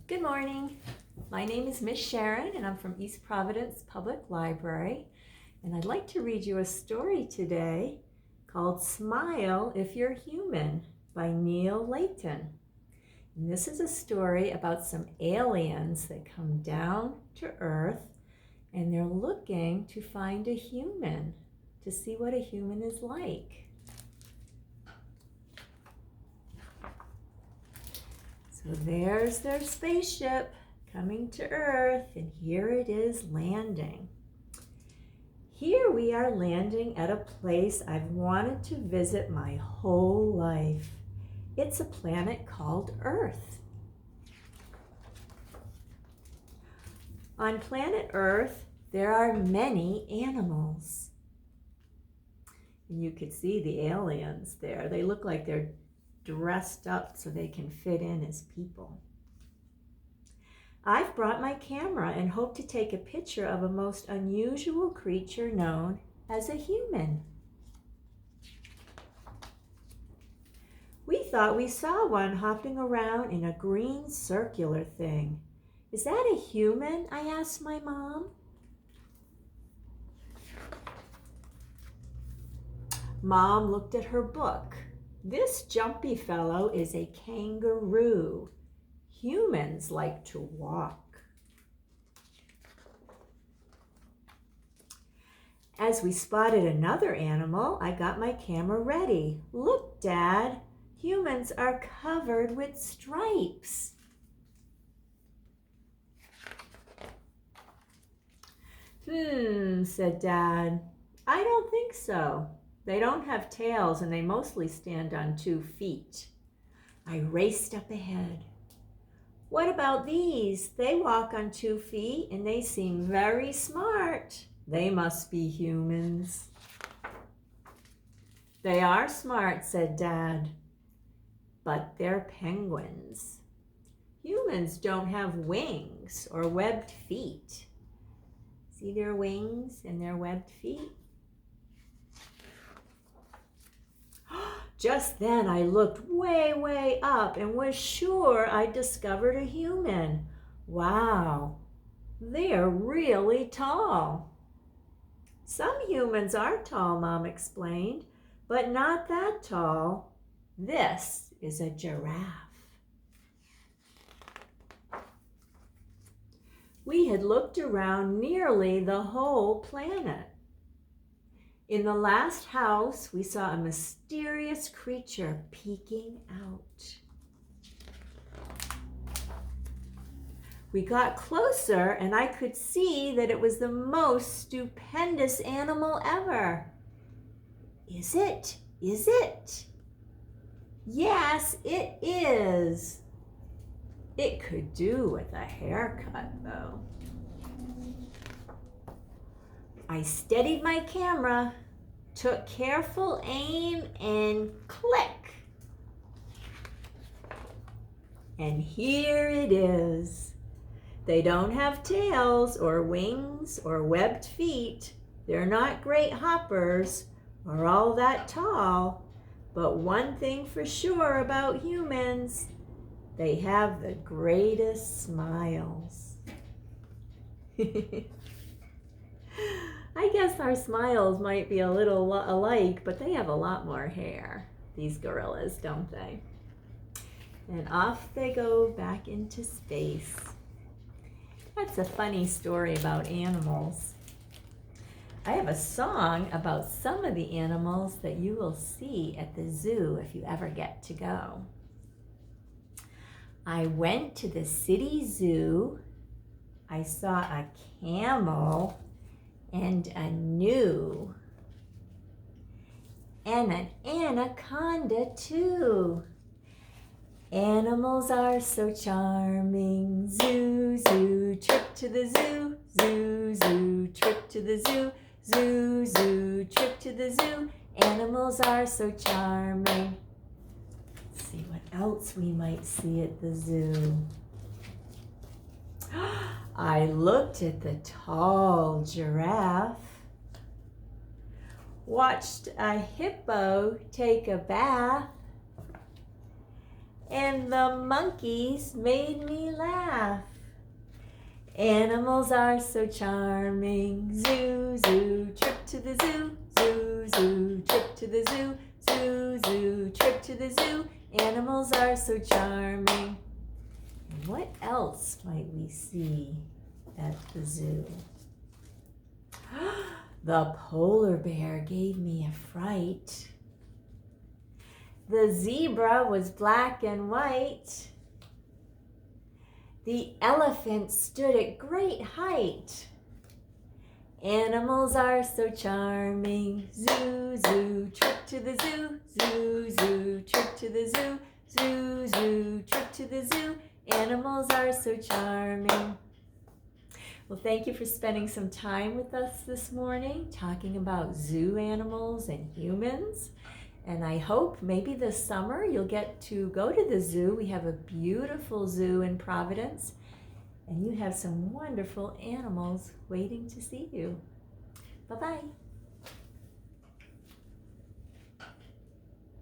Good morning. My name is Miss Sharon and I'm from East Providence Public Library. And I'd like to read you a story today called Smile If You're Human by Neil Layton. And this is a story about some aliens that come down to Earth and they're looking to find a human, to see what a human is like. So there's their spaceship coming to Earth, and here it is landing. Here we are landing at a place I've wanted to visit my whole life. It's a planet called Earth. On planet Earth, there are many animals. And you could see the aliens there. They look like they're dressed up so they can fit in as people. I've brought my camera and hope to take a picture of a most unusual creature known as a human. We thought we saw one hopping around in a green circular thing. Is that a human? I asked my mom. Mom looked at her book. This jumpy fellow is a kangaroo. Humans like to walk. As we spotted another animal, I got my camera ready. Look, Dad, humans are covered with stripes. Said Dad. I don't think so. They don't have tails and they mostly stand on 2 feet. I raced up ahead. What about these? They walk on 2 feet and they seem very smart. They must be humans. They are smart, said Dad, but they're penguins. Humans don't have wings or webbed feet. See their wings and their webbed feet? Just then I looked way up and was sure I'd discovered a human. Wow, they're really tall. Some humans are tall, Mom explained, but not that tall. This is a giraffe. We had looked around nearly the whole planet. In the last house, we saw a mysterious creature peeking out. We got closer and I could see that it was the most stupendous animal ever. Is it? Is it? Yes, it is. It could do with a haircut, though. I steadied my camera, took careful aim, and click. And here it is. They don't have tails or wings or webbed feet. They're not great hoppers or all that tall. But one thing for sure about humans, they have the greatest smiles. I guess our smiles might be a little alike, but they have a lot more hair, these gorillas, don't they? And off they go back into space. That's a funny story about animals. I have a song about some of the animals that you will see at the zoo if you ever get to go. I went to the city zoo. I saw a camel and a gnu, and an anaconda too. Animals are so charming. Zoo, zoo, trip to the zoo. Zoo, zoo, trip to the zoo. Zoo, zoo, trip to the zoo. Animals are so charming. Let's see what else we might see at the zoo. I looked at the tall giraffe, watched a hippo take a bath, and the monkeys made me laugh. Animals are so charming. Zoo, zoo, trip to the zoo. Zoo, zoo, trip to the zoo. Zoo, zoo, trip to the zoo. Animals are so charming. What else might we see at the zoo? The polar bear gave me a fright. The zebra was black and white. The elephant stood at great height. Animals are so charming. Zoo, zoo, trip to the zoo. Zoo, zoo, trip to the zoo. Zoo, zoo, trip to the zoo. Animals are so charming. Well, thank you for spending some time with us this morning, talking about zoo animals and humans. And I hope maybe this summer you'll get to go to the zoo. We have a beautiful zoo in Providence, and you have some wonderful animals waiting to see you. Bye-bye.